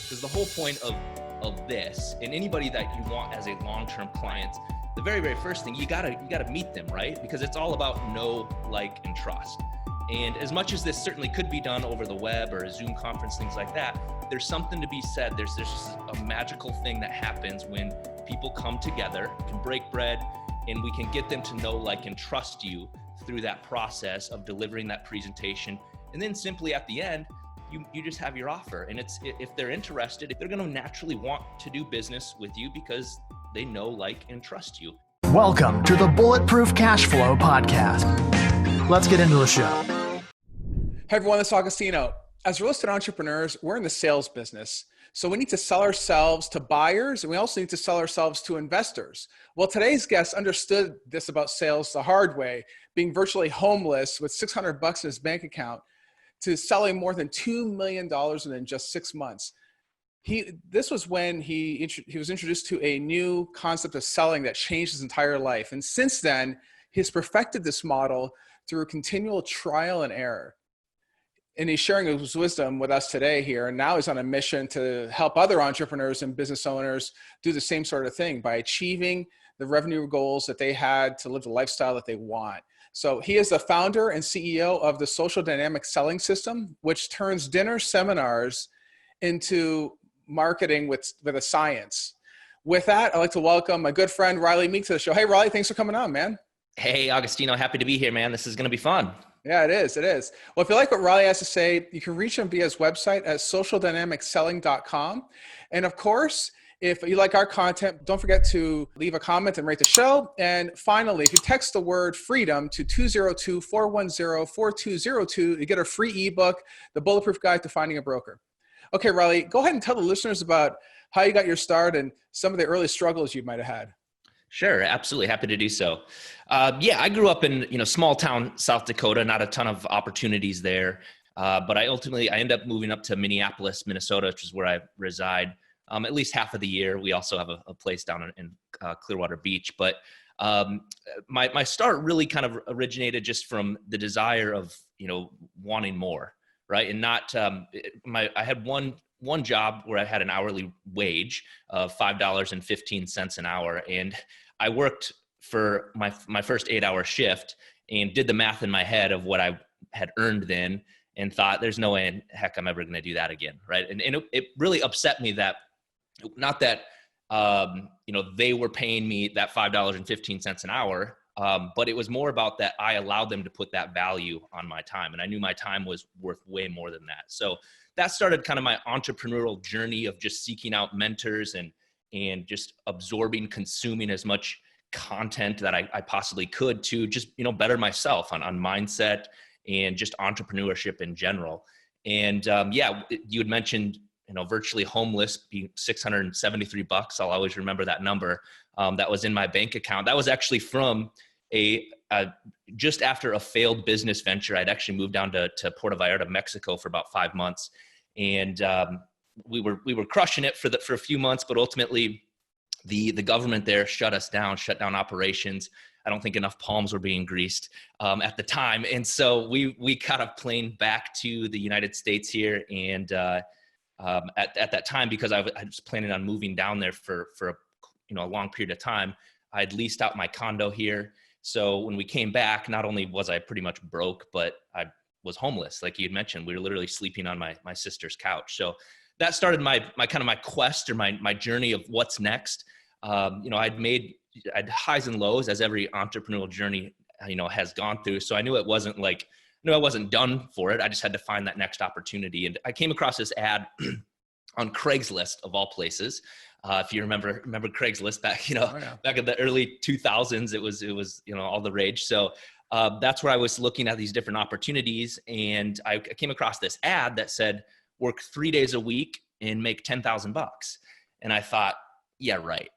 Because the whole point of this, and anybody that you want as a long-term client, the very, very first thing, you gotta meet them, right? Because it's all about know, like, and trust. And as much as this certainly could be done over the web or a Zoom conference, things like that, there's something to be said. There's just a magical thing that happens when people come together, can break bread, and we can get them to know, like, and trust you through that process of delivering that presentation. And then simply at the end, you just have your offer. And it's, if they're interested, they're gonna naturally want to do business with you because they know, like, and trust you. Welcome to the Bulletproof Cashflow podcast. Let's get into the show. Hey everyone, this is Agostino. As real estate entrepreneurs, we're in the sales business. So we need to sell ourselves to buyers, and we also need to sell ourselves to investors. Well, today's guest understood this about sales the hard way, being virtually homeless with $600 in his bank account to selling more than $2 million within just 6 months. This was when he was introduced to a new concept of selling that changed his entire life. And since then, he's perfected this model through continual trial and error. And he's sharing his wisdom with us today here. And now he's on a mission to help other entrepreneurs and business owners do the same sort of thing by achieving the revenue goals that they had to live the lifestyle that they want. So he is the founder and CEO of the Social Dynamic Selling System, which turns dinner seminars into marketing with a science. With that, I'd like to welcome my good friend, Rylee Meek, to the show. Hey, Rylee, thanks for coming on, man. Hey, Agostino, happy to be here, man. This is going to be fun. Yeah, it is. It is. Well, if you like what Rylee has to say, you can reach him via his website at socialdynamicselling.com. And of course, if you like our content, don't forget to leave a comment and rate the show. And finally, if you text the word freedom to 202-410-4202, you get a free ebook, The Bulletproof Guide to Finding a Broker. Okay, Rylee, go ahead and tell the listeners about how you got your start and some of the early struggles you might have had. Sure, absolutely. Happy to do so. I grew up in small town South Dakota, not a ton of opportunities there. But I ended up moving up to Minneapolis, Minnesota, which is where I reside at least half of the year. We also have a place down in Clearwater Beach. But my start really kind of originated just from the desire of wanting more, right? And not I had one job where I had an hourly wage of $5.15 an hour. And I worked for my first 8-hour shift and did the math in my head of what I had earned then and thought there's no way in heck I'm ever going to do that again. Right. And it really upset me that not that, they were paying me that $5.15 an hour. But it was more about that I allowed them to put that value on my time. And I knew my time was worth way more than that. So that started kind of my entrepreneurial journey of just seeking out mentors and just absorbing, consuming as much content that I possibly could to just, better myself on mindset and just entrepreneurship in general. And you had mentioned, virtually homeless, being $673. I'll always remember that number. That was in my bank account. That was actually from just after a failed business venture. I'd actually moved down to Puerto Vallarta, Mexico for about 5 months. And we were crushing it for a few months, but ultimately the government there shut down operations. I don't think enough palms were being greased at the time. And so we kind of planed back to the United States here. And at that time, because I was planning on moving down there for a long period of time, I'd leased out my condo here. So when we came back, not only was I pretty much broke, but I was homeless. Like you had mentioned, we were literally sleeping on my sister's couch. So that started my quest or my journey of what's next. I'd highs and lows as every entrepreneurial journey, has gone through. So I knew I wasn't done for it. I just had to find that next opportunity. And I came across this ad on Craigslist of all places. If you remember Craigslist back, back in the early 2000s, it was all the rage. So that's where I was looking at these different opportunities. And I came across this ad that said, work 3 days a week and make $10,000. And I thought, yeah, right.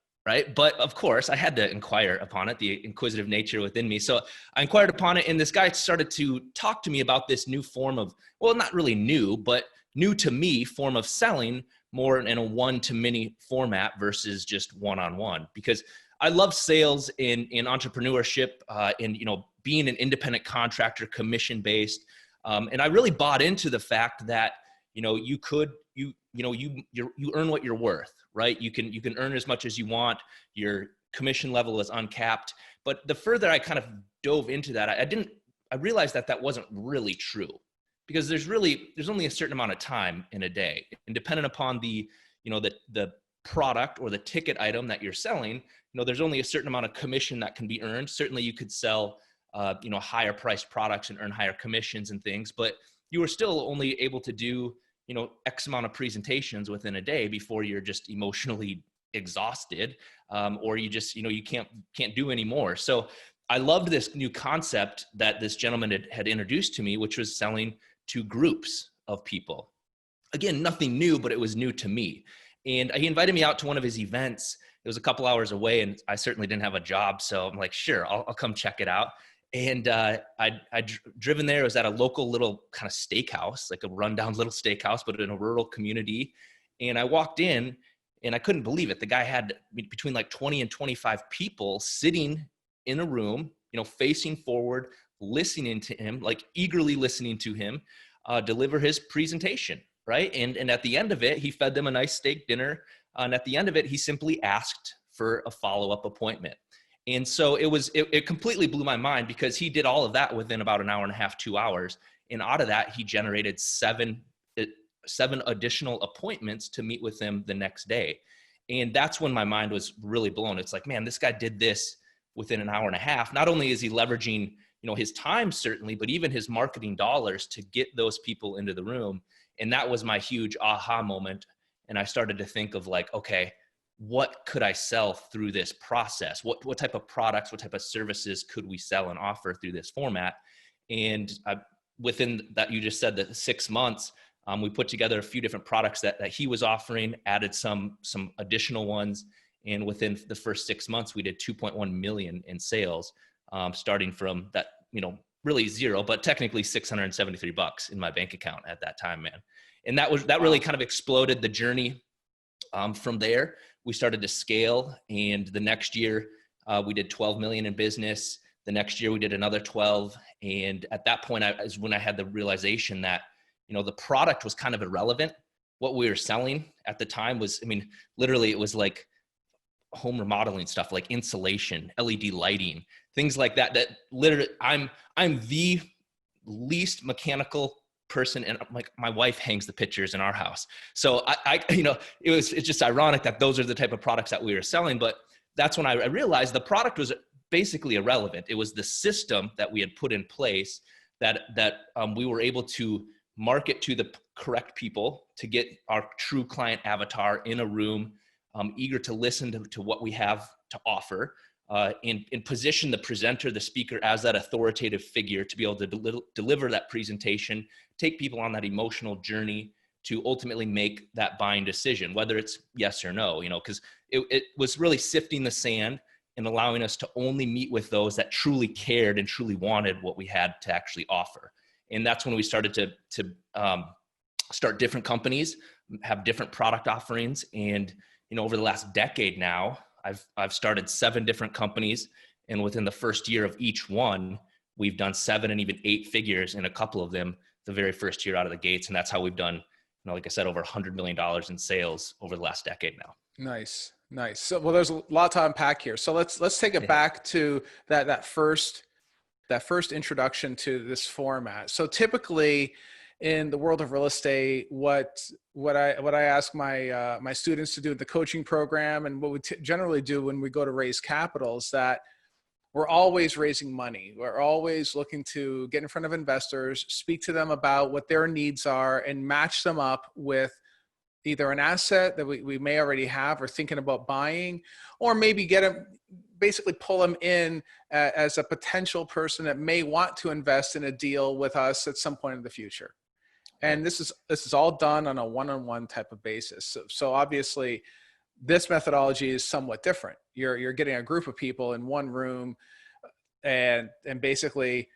But of course I had to inquire upon it, the inquisitive nature within me. So I inquired upon it, and this guy started to talk to me about this new form of, well, not really new, but new to me form of selling, more in a one-to-many format versus just one-on-one. Because I love sales in entrepreneurship, and being an independent contractor, commission-based. And I really bought into the fact that you earn what you're worth, right? You can earn as much as you want. Your commission level is uncapped. But the further I kind of dove into that, I realized that wasn't really true, because there's only a certain amount of time in a day, and depending upon the product or the ticket item that you're selling, there's only a certain amount of commission that can be earned. Certainly you could sell, higher priced products and earn higher commissions and things, but you are still only able to do, X amount of presentations within a day before you're just emotionally exhausted, or you just, you can't do anymore. So I loved this new concept that this gentleman had introduced to me, which was selling to groups of people. Again, nothing new, but it was new to me. And he invited me out to one of his events. It was a couple hours away, and I certainly didn't have a job. So I'm like, sure, I'll come check it out. And I'd driven there. It was at a local little kind of steakhouse, like a rundown little steakhouse, but in a rural community. And I walked in, and I couldn't believe it. The guy had between like 20 and 25 people sitting in a room, facing forward, listening to him, like eagerly listening to him deliver his presentation, right? And at the end of it, he fed them a nice steak dinner. And at the end of it, he simply asked for a follow-up appointment. And so it completely blew my mind, because he did all of that within about an hour and a half, 2 hours. And out of that, he generated seven additional appointments to meet with him the next day. And that's when my mind was really blown. It's like, man, this guy did this within an hour and a half. Not only is he leveraging, his time certainly, but even his marketing dollars to get those people into the room. And that was my huge aha moment. And I started to think of like, okay, what could I sell through this process? What type of products, what type of services could we sell and offer through this format? And within that, you just said that 6 months, we put together a few different products that he was offering, added some additional ones. And within the first 6 months, we did 2.1 million in sales, starting from that, really zero, but technically $673 in my bank account at that time, man. And that really kind of exploded the journey. From there, we started to scale. And the next year, we did 12 million in business. The next year we did another 12. And at that point is when I had the realization that, the product was kind of irrelevant. What we were selling at the time was, literally it was like home remodeling stuff, like insulation, LED lighting, things like that, that literally I'm the least mechanical person. And like my wife hangs the pictures in our house. So it's just ironic that those are the type of products that we were selling. But that's when I realized the product was basically irrelevant. It was the system that we had put in place that we were able to market to the correct people, to get our true client avatar in a room, eager to listen to what we have to offer, and position the presenter, the speaker, as that authoritative figure to be able to deliver that presentation, take people on that emotional journey to ultimately make that buying decision, whether it's yes or no, because it was really sifting the sand and allowing us to only meet with those that truly cared and truly wanted what we had to actually offer. And that's when we started to start different companies, have different product offerings. And, over the last decade now, I've started 7 different companies. And within the first year of each one, we've done 7 and even 8 figures in a couple of them the very first year out of the gates. And that's how we've done, like I said, over $100 million in sales over the last decade now. Nice. So, well, there's a lot to unpack here. So let's take it back to that first introduction to this format. So typically in the world of real estate, what I ask my students to do in the coaching program, and what we generally do when we go to raise capital, is that we're always raising money. We're always looking to get in front of investors, speak to them about what their needs are, and match them up with either an asset that we may already have or thinking about buying, or maybe basically pull them in as a potential person that may want to invest in a deal with us at some point in the future. And this is all done on a one-on-one type of basis. So obviously this methodology is somewhat different. You're getting a group of people in one room and basically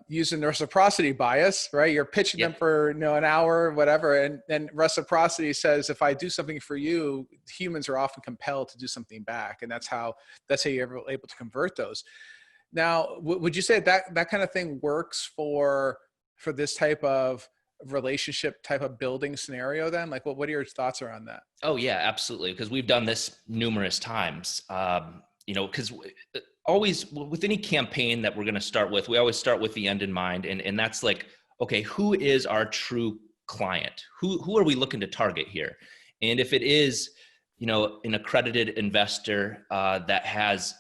using the reciprocity bias, right? You're pitching them for an hour, whatever, and reciprocity says, if I do something for you, humans are often compelled to do something back, and that's how you're able to convert those. Now, would you say that kind of thing works for this type of relationship type of building scenario then? Like what are your thoughts around that? Oh yeah, absolutely. Because we've done this numerous times. Because always with any campaign that we're going to start with, we always start with the end in mind. And that's like, okay, who is our true client? Who are we looking to target here? And if it is, an accredited investor that has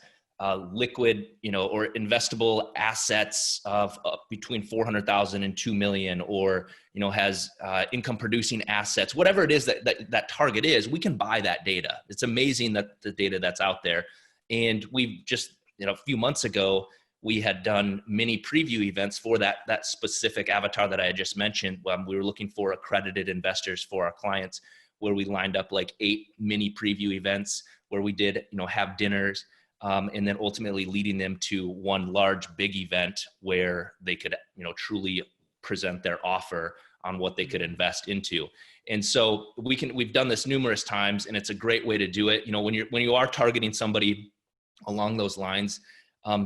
liquid, or investable assets of between 400,000 and 2 million, or, has income producing assets, whatever it is that target is, we can buy that data. It's amazing that the data that's out there. And we've just, a few months ago, we had done mini preview events for that specific avatar that I had just mentioned. We were looking for accredited investors for our clients, where we lined up like 8 mini preview events where we did, have dinners, and then ultimately leading them to one large big event where they could, truly present their offer on what they could invest into. And so we've done this numerous times, and it's a great way to do it. When you are targeting somebody along those lines,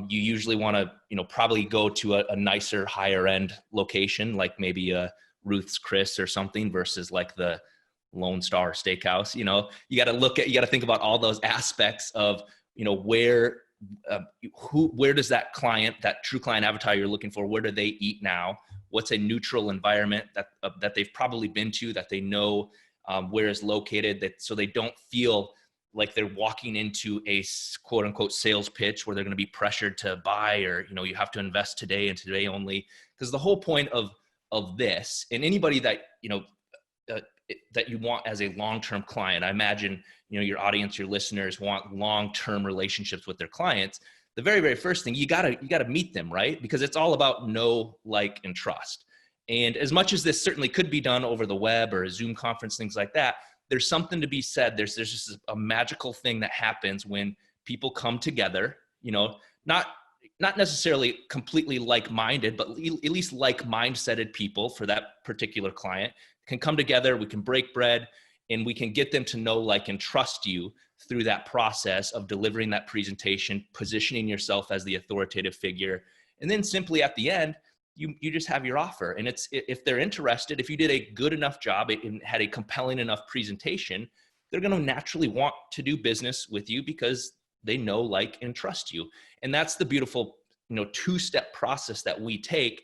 you usually want to, probably go to a nicer, higher end location, like maybe a Ruth's Chris or something, versus like the Lone Star Steakhouse. You got to think about all those aspects of, where does that client, that true client avatar you're looking for, where do they eat now? What's a neutral environment that they've probably been to, that they know where is located, so they don't feel like they're walking into a quote unquote sales pitch where they're going to be pressured to buy, or, you have to invest today and today only. Because the whole point of this, and anybody that, that you want as a long-term client, I imagine, your audience, your listeners want long-term relationships with their clients. The very, very first thing, you gotta meet them, right? Because it's all about know, like, and trust. And as much as this certainly could be done over the web or a Zoom conference, things like that, there's something to be said. There's just a magical thing that happens when people come together, not necessarily completely like-minded, but at least like-mindseted people for that particular client can come together. We can break bread, and we can get them to know, like, and trust you through that process of delivering that presentation, positioning yourself as the authoritative figure. And then simply at the end, you just have your offer. And if they're interested, if you did a good enough job and had a compelling enough presentation, they're going to naturally want to do business with you because they know, like, and trust you. And that's the beautiful, two-step process that we take.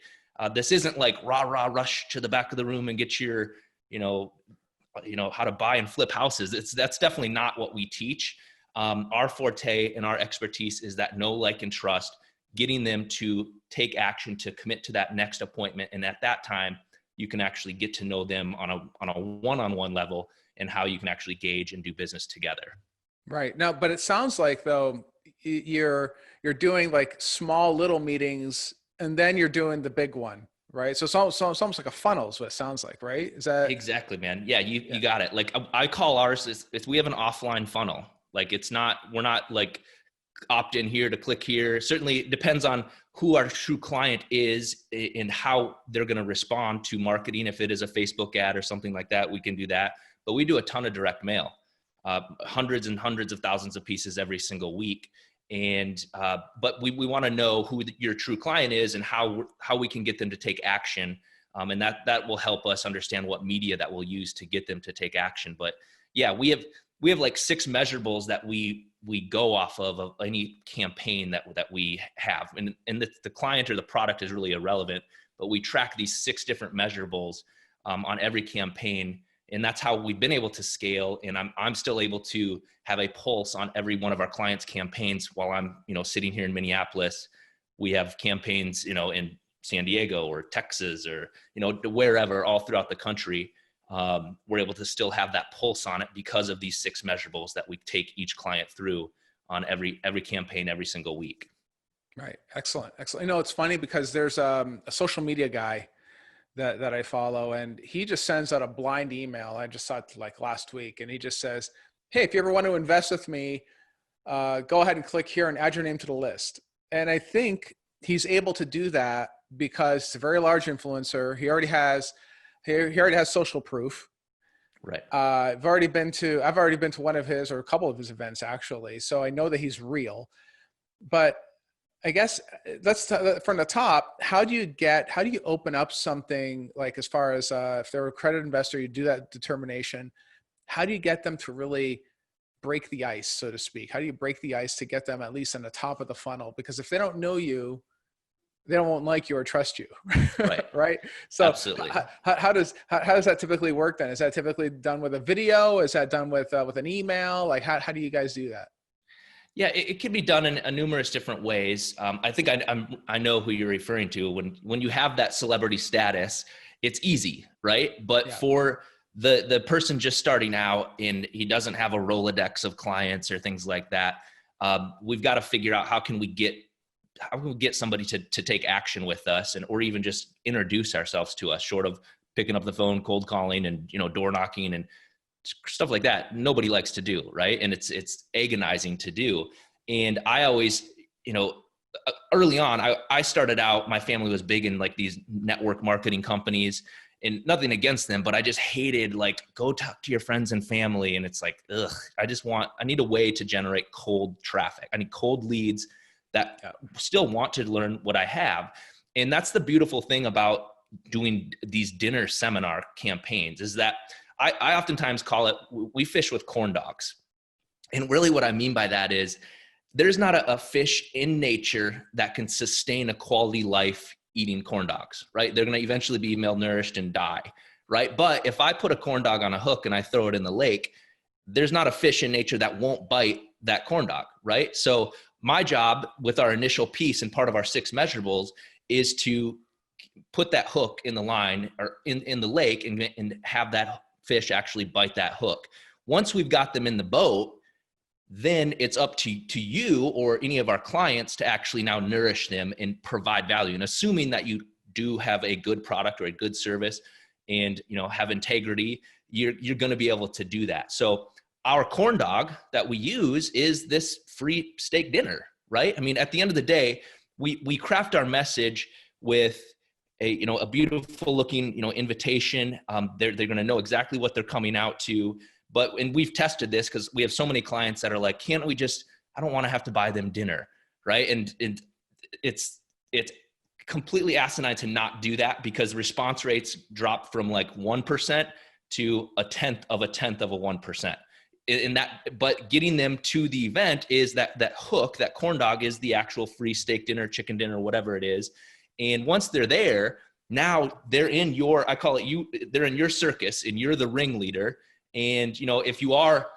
This isn't like rush to the back of the room and get your, how to buy and flip houses. That's definitely not what we teach. Our forte and our expertise is that know, like, and trust, getting them to take action, to commit to that next appointment. And at that time, you can actually get to know them on a one-on-one level, and how you can actually gauge and do business together. Right. Now, but it sounds like, though, you're doing like small little meetings, and then you're doing the big one, right? So it's almost like a funnel is what it sounds like, right? Is that exactly, man? Yeah, you got it. Like, I call ours we have an offline funnel. Like, we're not like opt in here to click here. Certainly it depends on who our true client is and how they're going to respond to marketing. If it is a Facebook ad or something like that, we can do that. But we do a ton of direct mail, hundreds and hundreds of thousands of pieces every single week. And, but we want to know who your true client is and how we can get them to take action. And that will help us understand what media that we'll use to get them to take action. But yeah, we have like 6 measurables that we go off of any campaign that we have. And the client or the product is really irrelevant, but we track these 6 different measurables on every campaign. And that's how we've been able to scale. And I'm still able to have a pulse on every one of our clients' campaigns while I'm, sitting here in Minneapolis. We have campaigns, in San Diego or Texas or, wherever, all throughout the country. We're able to still have that pulse on it because of these 6 measurables that we take each client through on every campaign, every single week. Right. Excellent. It's funny because there's a social media guy that I follow, and he just sends out a blind email. I just saw it like last week, and he just says, hey, if you ever want to invest with me, go ahead and click here and add your name to the list. And I think he's able to do that because he's a very large influencer. He already has social proof. Right. I've already been to one of his, or a couple of his events actually. So I know that he's real, but I guess from the top, how do you open up something like, as far as if they're a credit investor, you do that determination. How do you get them to really break the ice, so to speak? How do you break the ice to get them at least on the top of the funnel? Because if they don't know you, they won't like you or trust you. Right. Right. So Absolutely. how does that typically work then? Is that typically done with a video? Is that done with an email? Like how do you guys do that? Yeah, it can be done in numerous different ways. I think I know who you're referring to. When you have that celebrity status, it's easy, right? But for the person just starting out and he doesn't have a Rolodex of clients or things like that, we've got to figure out how can we get somebody to take action with us, or even just introduce ourselves to us, short of picking up the phone, cold calling, and door knocking and stuff like that. Nobody likes to do, right? And it's agonizing to do. And I always, early on, I started out, my family was big in like these network marketing companies, and nothing against them, but I just hated, like, go talk to your friends and family. And it's like, ugh, I need a way to generate cold traffic. I need cold leads that still want to learn what I have. And that's the beautiful thing about doing these dinner seminar campaigns, is that I oftentimes call it, we fish with corn dogs. And really what I mean by that is there's not a fish in nature that can sustain a quality life eating corn dogs, right? They're going to eventually be malnourished and die, right? But if I put a corn dog on a hook and I throw it in the lake, there's not a fish in nature that won't bite that corn dog, right? So my job with our initial piece and part of our 6 measurables is to put that hook in the line or in the lake and have that fish actually bite that hook. Once we've got them in the boat, then it's up to you or any of our clients to actually now nourish them and provide value. And assuming that you do have a good product or a good service and have integrity, you're going to be able to do that. So our corn dog that we use is this free steak dinner, right? I mean, at the end of the day, we craft our message with a beautiful looking, invitation. They're going to know exactly what they're coming out to. And we've tested this because we have so many clients that are like, I don't want to have to buy them dinner. Right. And it's completely asinine to not do that, because response rates drop from like 1% to a tenth of a 1%. But getting them to the event is that hook, that corn dog is the actual free steak dinner, chicken dinner, whatever it is. And once they're there, now they're in they're in your circus and you're the ringleader. And, if you are,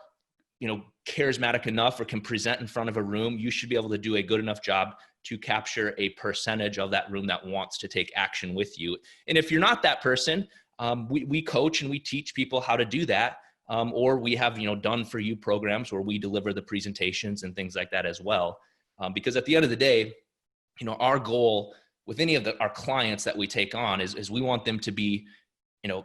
charismatic enough or can present in front of a room, you should be able to do a good enough job to capture a percentage of that room that wants to take action with you. And if you're not that person, we coach and we teach people how to do that. Or we have, done for you programs where we deliver the presentations and things like that as well. Because at the end of the day, our goal with any of our clients that we take on is we want them to be,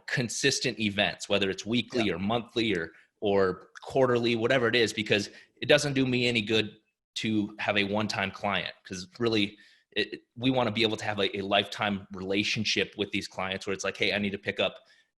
consistent events, whether it's weekly or monthly or quarterly, whatever it is, because it doesn't do me any good to have a one-time client, because really we want to be able to have a lifetime relationship with these clients where it's like, hey, I need to pick up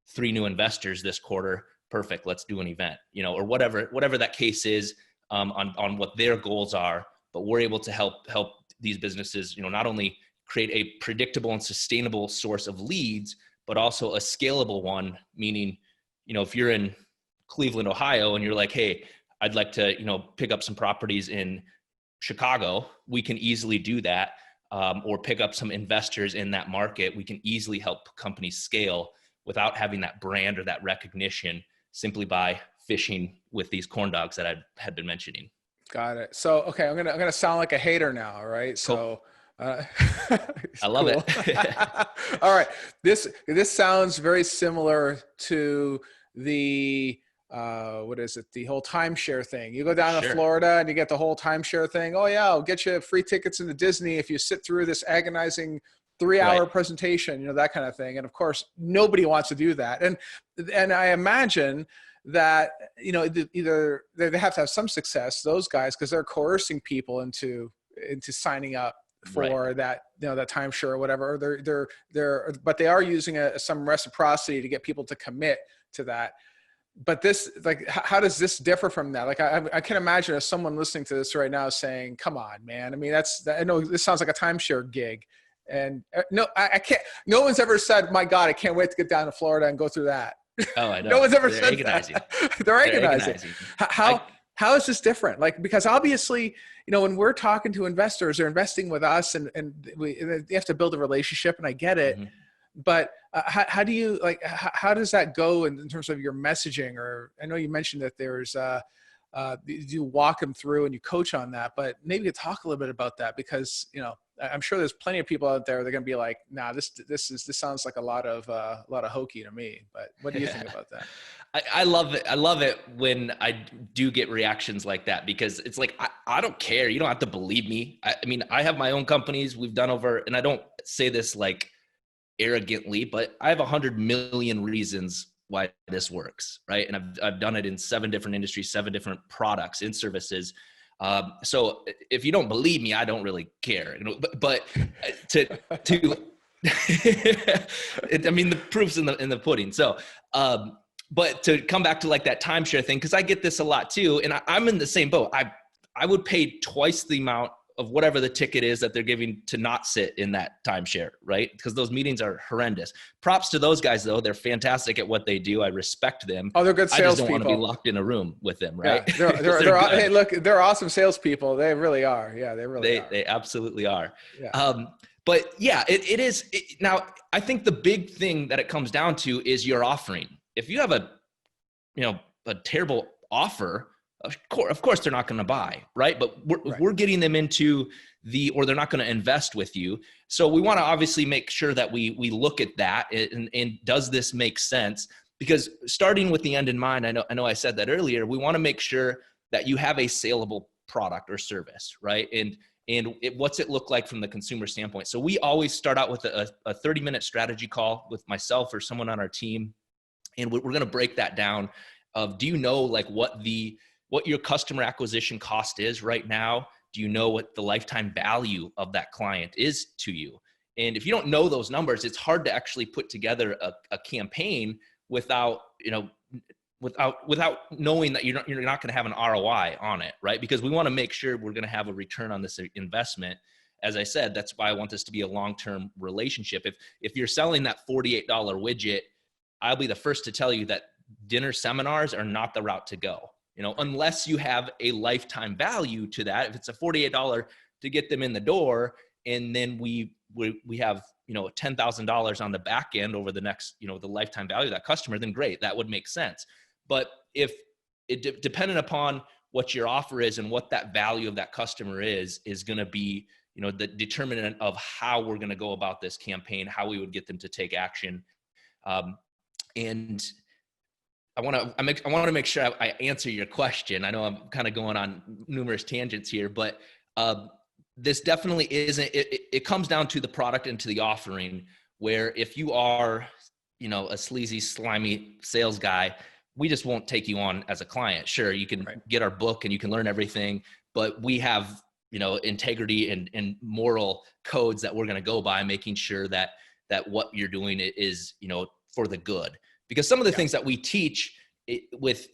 3 new investors this quarter. Perfect. Let's do an event, or whatever that case is, on what their goals are. But we're able to help these businesses, not only create a predictable and sustainable source of leads, but also a scalable one, meaning, if you're in Cleveland, Ohio, and you're like, hey, I'd like to, pick up some properties in Chicago, we can easily do that. Or pick up some investors in that market. We can easily help companies scale without having that brand or that recognition, simply by fishing with these corn dogs that I had been mentioning. Got it. So, okay, I'm gonna sound like a hater now, right? Cool. So, I love it. All right. This sounds very similar to the what is it? The whole timeshare thing. You go down to Florida and you get the whole timeshare thing. Oh yeah, I'll get you free tickets into Disney if you sit through this agonizing 3-hour presentation, that kind of thing. And of course, nobody wants to do that. And I imagine that, either they have to have some success, those guys, because they're coercing people into signing up for that, that timeshare or whatever. But they are using some reciprocity to get people to commit to that. but this, like, how does this differ from that? Like, I can imagine if someone listening to this right now saying, come on, man. I mean, I know this sounds like a timeshare gig, and no, I can't, no one's ever said, my God, I can't wait to get down to Florida and go through that. Oh, I know. No one's ever They're said agonizing. that. They're agonizing. How is this different? Like, because obviously, when we're talking to investors, they're investing with us, and they have to build a relationship, and I get it. Mm-hmm. But how do you, like, how does that go in terms of your messaging? Or I know you mentioned that there's, you walk them through and you coach on that, but maybe you talk a little bit about that, because, I'm sure there's plenty of people out there that are going to be like, nah, this sounds like a lot of hokey to me. But what do you think about that? I love it. I love it when I do get reactions like that, because it's like, I don't care. You don't have to believe me. I mean, I have my own companies we've done over, and I don't say this like arrogantly, but I have 100 million reasons why this works, right? And I've done it in 7 different industries, 7 different products and services. So if you don't believe me, I don't really care. But I mean, the proof's in the pudding. So, but to come back to like that timeshare thing, because I get this a lot too, and I'm in the same boat. I would pay twice the amount of whatever the ticket is that they're giving to not sit in that timeshare, right? Because those meetings are horrendous. Props to those guys, though. They're fantastic at what they do. I respect them. Oh, they're good salespeople. I just don't want to be locked in a room with them, right? Yeah, hey, look, they're awesome salespeople. They really are. Yeah, they really are. They absolutely are. Yeah. But yeah, it is. Now, I think the big thing that it comes down to is your offering. If you have a terrible offer, of course they're not going to buy, right? But we're getting them into or they're not going to invest with you. So we want to obviously make sure that we look at that and does this make sense? Because starting with the end in mind, I know I said that earlier, we want to make sure that you have a saleable product or service, right? And what's it look like from the consumer standpoint? So we always start out with a 30-minute strategy call with myself or someone on our team. And we're going to break that down of, do you know like what your customer acquisition cost is right now? Do you know what the lifetime value of that client is to you? And if you don't know those numbers, it's hard to actually put together a campaign without knowing that you're not going to have an ROI on it, right? Because we want to make sure we're going to have a return on this investment. As I said, that's why I want this to be a long-term relationship. If you're selling that $48 widget, I'll be the first to tell you that dinner seminars are not the route to go. Unless you have a lifetime value to that. If it's a $48 to get them in the door, and then we have, $10,000 on the back end over the next, the lifetime value of that customer, then great, that would make sense. But if it dependent upon what your offer is and what that value of that customer is going to be, the determinant of how we're going to go about this campaign, how we would get them to take action. And I want to make sure I answer your question. I know I'm kind of going on numerous tangents here, but this definitely isn't. It comes down to the product and to the offering. Where if you are, a sleazy, slimy sales guy, we just won't take you on as a client. Sure, you can get our book and you can learn everything, but we have integrity and moral codes that we're going to go by, making sure that what you're doing is for the good. Because some of the things that we teach with,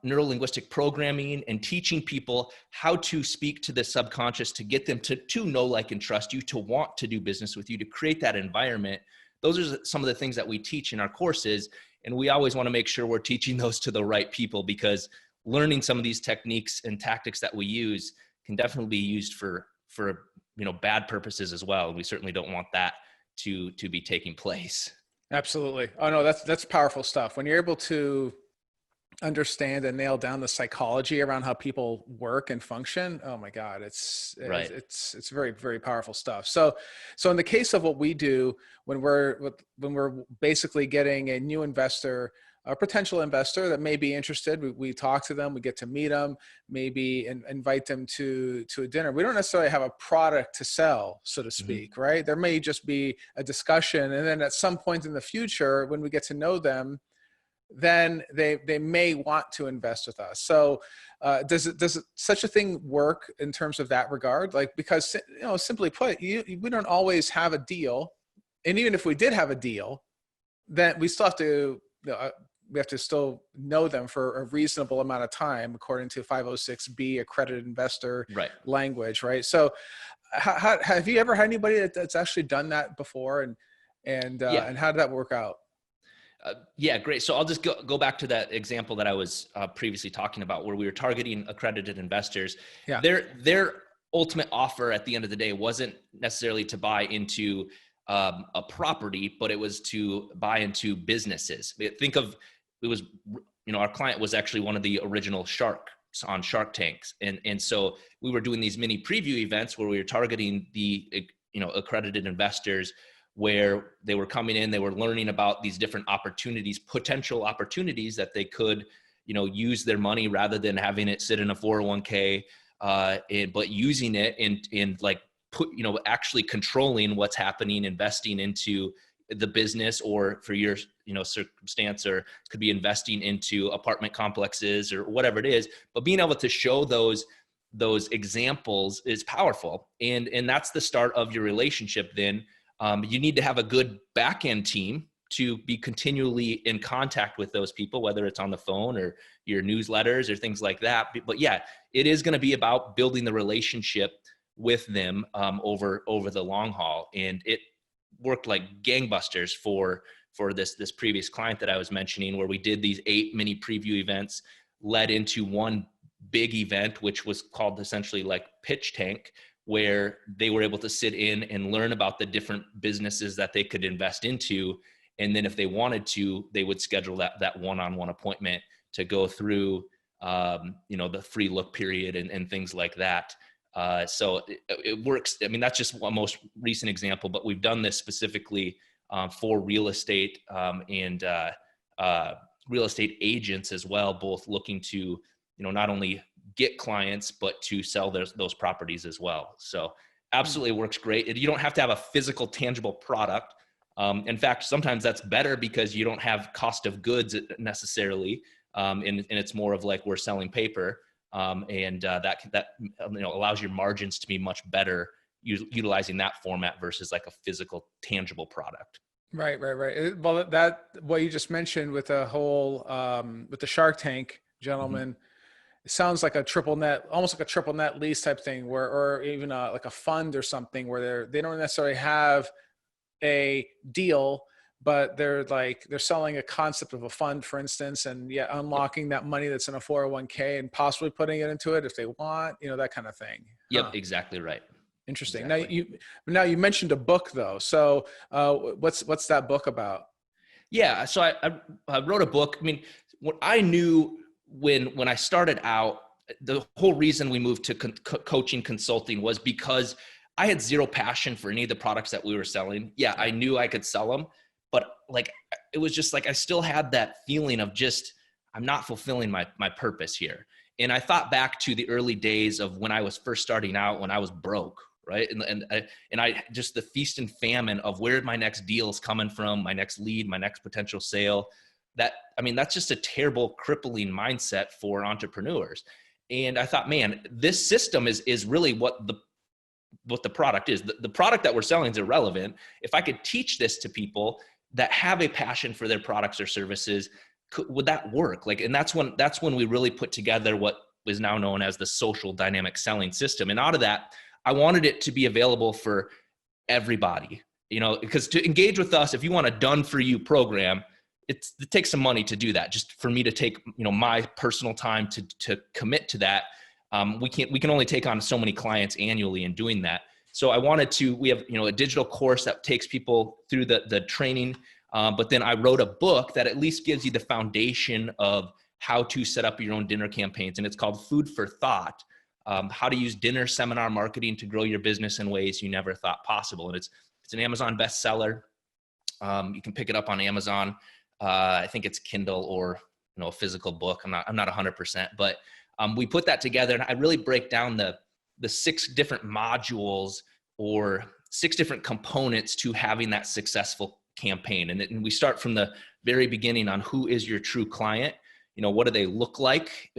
neuro-linguistic programming and teaching people how to speak to the subconscious to get them to know, like, and trust you, to want to do business with you, to create that environment. Those are some of the things that we teach in our courses. And we always want to make sure we're teaching those to the right people, because learning some of these techniques and tactics that we use can definitely be used for bad purposes as well. We certainly don't want that to be taking place. Absolutely. Oh no, that's powerful stuff. When you're able to understand and nail down the psychology around how people work and function, oh my God, it's very, very powerful stuff. So in the case of what we do, when we're basically getting a new investor, a potential investor that may be interested, we talk to them, we get to meet them, maybe invite them to a dinner. We don't necessarily have a product to sell, so to speak, right? There may just be a discussion. And then at some point in the future, when we get to know them, then they may want to invest with us. So does such a thing work in terms of that regard? Like, because, simply put, we don't always have a deal. And even if we did have a deal, then we still have to, we have to still know them for a reasonable amount of time, according to 506B accredited investor language, right? So how, have you ever had anybody that's actually done that before, and how did that work out? Yeah, great. So I'll just go back to that example that I was previously talking about, where we were targeting accredited investors. Yeah. Their ultimate offer at the end of the day wasn't necessarily to buy into a property, but it was to buy into businesses. Think of, it was, our client was actually one of the original sharks on Shark Tanks. And so we were doing these mini preview events where we were targeting the, accredited investors, where they were coming in, they were learning about these different opportunities, potential opportunities that they could, use their money rather than having it sit in a 401k, but using it in like actually controlling what's happening, investing into the business, or for your, circumstance, or it could be investing into apartment complexes or whatever it is. But being able to show those examples is powerful. And that's the start of your relationship. Then you need to have a good back-end team to be continually in contact with those people, whether it's on the phone or your newsletters or things like that. But yeah, it is going to be about building the relationship with them over the long haul. And it worked like gangbusters for this previous client that I was mentioning, where we did these 8 mini preview events, led into one big event, which was called essentially like Pitch Tank, where they were able to sit in and learn about the different businesses that they could invest into. And then if they wanted to, they would schedule that one-on-one appointment to go through, the free look period and things like that. So it works. I mean, that's just one most recent example, but we've done this specifically for real estate and real estate agents as well, both looking to, not only get clients, but to sell those properties as well. So absolutely works great. You don't have to have a physical, tangible product. In fact, sometimes that's better because you don't have cost of goods necessarily. And it's more of like we're selling paper. That allows your margins to be much better utilizing that format versus like a physical, tangible product. Right. Well, that what you just mentioned with the whole with the Shark Tank gentleman, it sounds like a triple net, almost like a triple net lease type thing, or even like a fund or something, where they don't necessarily have a deal, but they're selling a concept of a fund, for instance, and unlocking that money that's in a 401k and possibly putting it into it if they want, that kind of thing. Yep, exactly right. Interesting. Exactly. Now you mentioned a book though. So what's that book about? Yeah, so I wrote a book. I mean, what I knew when I started out, the whole reason we moved to coaching consulting was because I had zero passion for any of the products that we were selling. Yeah, I knew I could sell them, but it was just I still had that feeling of just, I'm not fulfilling my purpose here. And I thought back to the early days of when I was first starting out, when I was broke, right? And I just, the feast and famine of where my next deal is coming from, my next lead, my next potential sale. That's just a terrible, crippling mindset for entrepreneurs. And I thought, man, this system is really what the product is. The product that we're selling is irrelevant. If I could teach this to people that have a passion for their products or services, would that work? And that's when we really put together what is now known as the social dynamic selling system. And out of that, I wanted it to be available for everybody, because to engage with us, if you want a done for you program, it takes some money to do that. Just for me to take, my personal time to commit to that. We can only take on so many clients annually in doing that. So I wanted to, we have, a digital course that takes people through the training. But then I wrote a book that at least gives you the foundation of how to set up your own dinner campaigns. And it's called Food for Thought, how to use dinner seminar marketing to grow your business in ways you never thought possible. And it's an Amazon bestseller. You can pick it up on Amazon. I think it's Kindle or, a physical book. I'm not 100%, but we put that together, and I really break down the 6 different modules or 6 different components to having that successful campaign. And we start from the very beginning on who is your true client. What do they look like?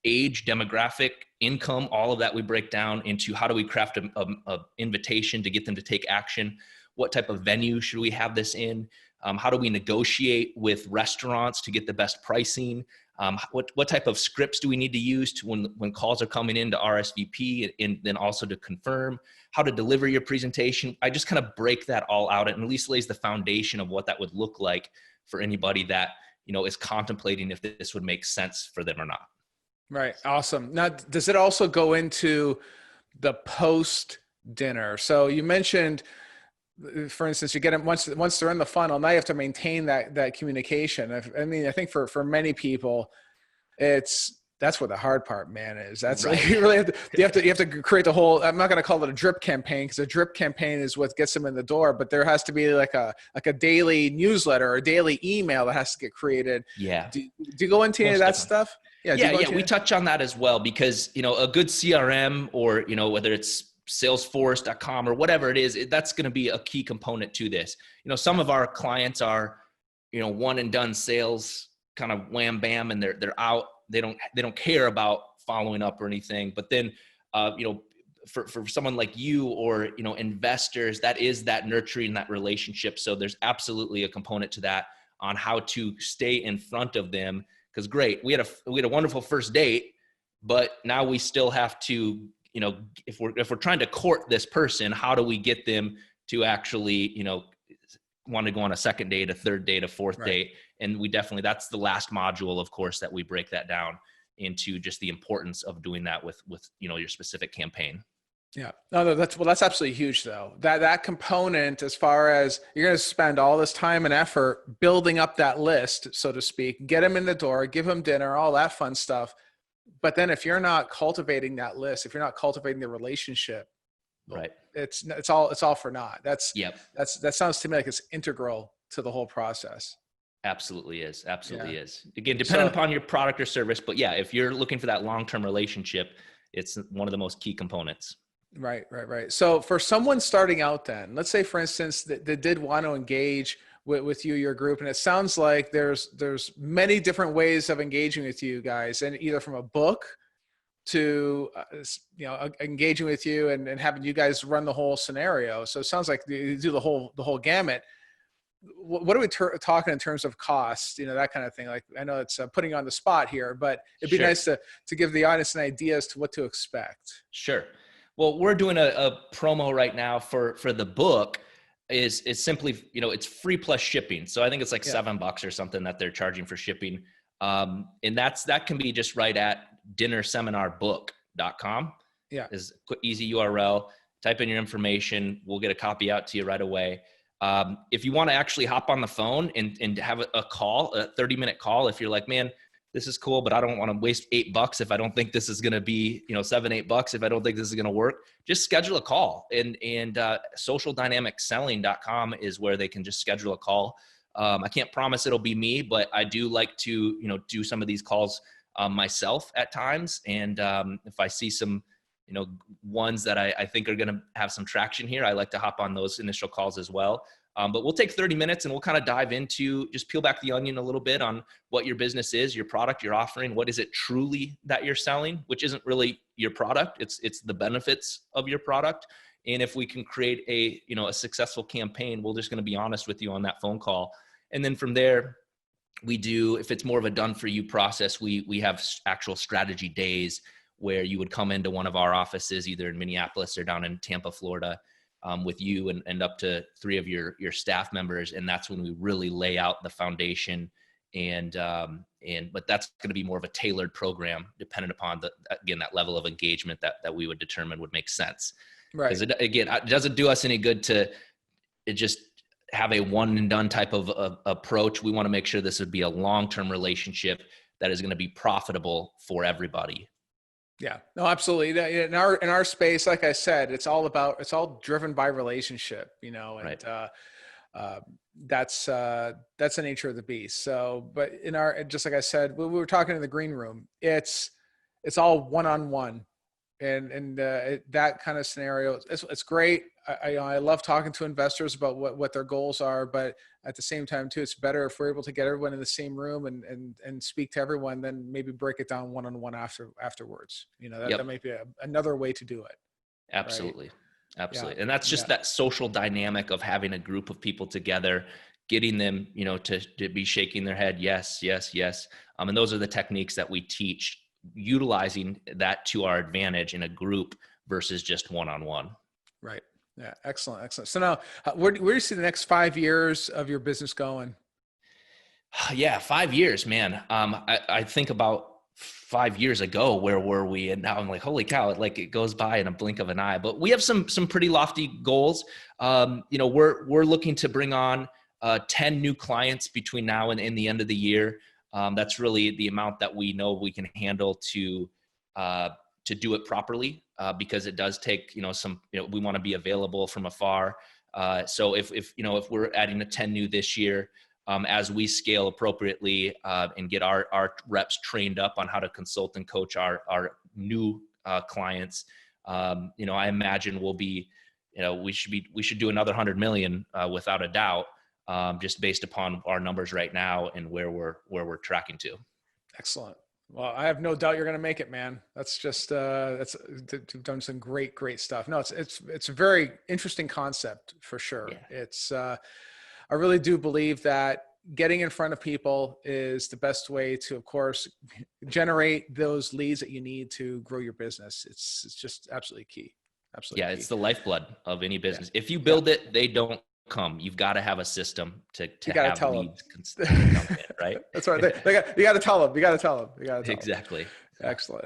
Age, demographic, income, all of that we break down into how do we craft a invitation to get them to take action? What type of venue should we have this in? How do we negotiate with restaurants to get the best pricing? What type of scripts do we need to use to when calls are coming in to RSVP and then also to confirm? How to deliver your presentation? I just kind of break that all out and at least lays the foundation of what that would look like for anybody that, is contemplating if this would make sense for them or not. Right. Awesome. Now, does it also go into the post dinner? So you mentioned, for instance, you get them once they're in the funnel, now you have to maintain that communication. I think for many people, that's where the hard part, man, is. That's right. You really have to create the whole, I'm not going to call it a drip campaign, because a drip campaign is what gets them in the door, but there has to be like a daily newsletter or a daily email that has to get created. Yeah. Do you go into any of that stuff? Yeah. We touch on that as well, because, a good CRM or, whether it's Salesforce.com or whatever it is, that's going to be a key component to this. Some of our clients are, one and done sales, kind of wham bam, and they're out. They don't care about following up or anything. But then, for someone like you or, investors, that is that nurturing that relationship. So there's absolutely a component to that on how to stay in front of them. Because great, we had a wonderful first date, but now we still have to, if we're trying to court this person, how do we get them to actually, want to go on a second date, a third date, a fourth date? And we definitely, that's the last module, of course, that we break that down into just the importance of doing that with your specific campaign. Yeah, no, that's absolutely huge though. That component, as far as you're going to spend all this time and effort building up that list, so to speak, get them in the door, give them dinner, all that fun stuff. But then if you're not cultivating that list, if you're not cultivating the relationship, right, it's all for naught. That sounds to me like it's integral to the whole process. Absolutely is. Again, depending upon your product or service, but yeah, if you're looking for that long-term relationship, it's one of the most key components. Right. So for someone starting out then, let's say, for instance, that they did want to engage with you, your group, and it sounds like there's many different ways of engaging with you guys, and either from a book to, engaging with you and having you guys run the whole scenario. So it sounds like you do the whole gamut. What are we talking in terms of cost, that kind of thing? Like, I know it's putting you on the spot here, but it'd be nice to give the audience an idea as to what to expect. Sure. Well, we're doing a promo right now for the book. Is simply, it's free plus shipping. So I think it's like $7 or something that they're charging for shipping. And that can be just right at dinnerseminarbook.com. Yeah. Is quick, easy URL. Type in your information. We'll get a copy out to you right away. If you want to actually hop on the phone and have a call, a 30-minute call, if you're like, man, this is cool, but I don't want to waste $8 if I don't think this is going to be, $7-8 if I don't think this is going to work, just schedule a call. And socialdynamicselling.com is where they can just schedule a call. I can't promise it'll be me, but I do like to, do some of these calls myself at times. And if I see some, ones that I think are going to have some traction here, I like to hop on those initial calls as well. But we'll take 30 minutes and we'll kind of dive into, just peel back the onion a little bit on what your business is, your product, your offering. What is it truly that you're selling, which isn't really your product. It's the benefits of your product. And if we can create a successful campaign, we're just going to be honest with you on that phone call. And then from there, we do, if it's more of a done for you process, we have actual strategy days where you would come into one of our offices, either in Minneapolis or down in Tampa, Florida, with you and up to 3 of your staff members. And that's when we really lay out the foundation but that's going to be more of a tailored program dependent upon that level of engagement that we would determine would make sense. Right. Because it doesn't do us any good to just have a one and done type of approach. We want to make sure this would be a long-term relationship that is going to be profitable for everybody. Yeah, no, absolutely. In our space, like I said, it's all driven by relationship, and that's the nature of the beast. So, but just like I said, we were talking in the green room, it's all one-on-one, and that kind of scenario, it's great. I love talking to investors about what their goals are, but at the same time too, it's better if we're able to get everyone in the same room and speak to everyone, then maybe break it down one-on-one afterwards. That might be another way to do it. Absolutely. Right? Absolutely. Yeah. And that's just that social dynamic of having a group of people together, getting them, to be shaking their head. Yes, yes, yes. And those are the techniques that we teach, utilizing that to our advantage in a group versus just one-on-one. Right. Yeah. Excellent. Excellent. So now where do you see the next 5 years of your business going? Yeah. 5 years, man. I think about 5 years ago, where were we? And now I'm like, holy cow, it goes by in a blink of an eye. But we have some pretty lofty goals. We're looking to bring on 10 new clients between now and the end of the year. That's really the amount that we know we can handle to do it properly, because it does take, we want to be available from afar. So if we're adding a 10 new this year, as we scale appropriately and get our reps trained up on how to consult and coach our new clients, I imagine we'll be, we should do another 100 million without a doubt, just based upon our numbers right now and where we're tracking to. Excellent. Well, I have no doubt you're going to make it, man. That's just, you've done some great stuff. No, it's a very interesting concept for sure. Yeah. I really do believe that getting in front of people is the best way to, of course, generate those leads that you need to grow your business. It's just absolutely key. Absolutely. Yeah. Key. It's the lifeblood of any business. Yeah. If you build it, they don't come. You've got to have a system to have leads come in, right? That's right. You got to tell them. You got to tell them. Exactly. Excellent.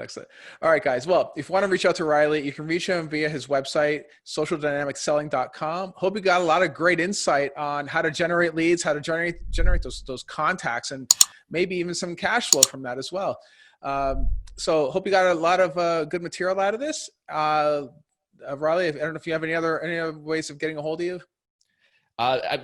All right, guys. Well, if you want to reach out to Rylee, you can reach him via his website, socialdynamicselling.com. Hope you got a lot of great insight on how to generate leads, how to generate those contacts, and maybe even some cash flow from that as well. So hope you got a lot of good material out of this. Rylee, I don't know if you have any other ways of getting a hold of you.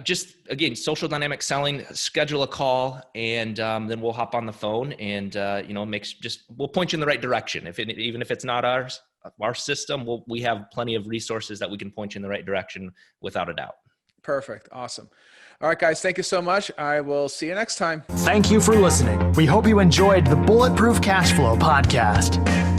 Just again, Social Dynamic Selling, schedule a call, and then we'll hop on the phone and, we'll point you in the right direction. Even if it's not our system, we have plenty of resources that we can point you in the right direction without a doubt. Perfect. Awesome. All right, guys, thank you so much. I will see you next time. Thank you for listening. We hope you enjoyed the Bulletproof Cashflow podcast.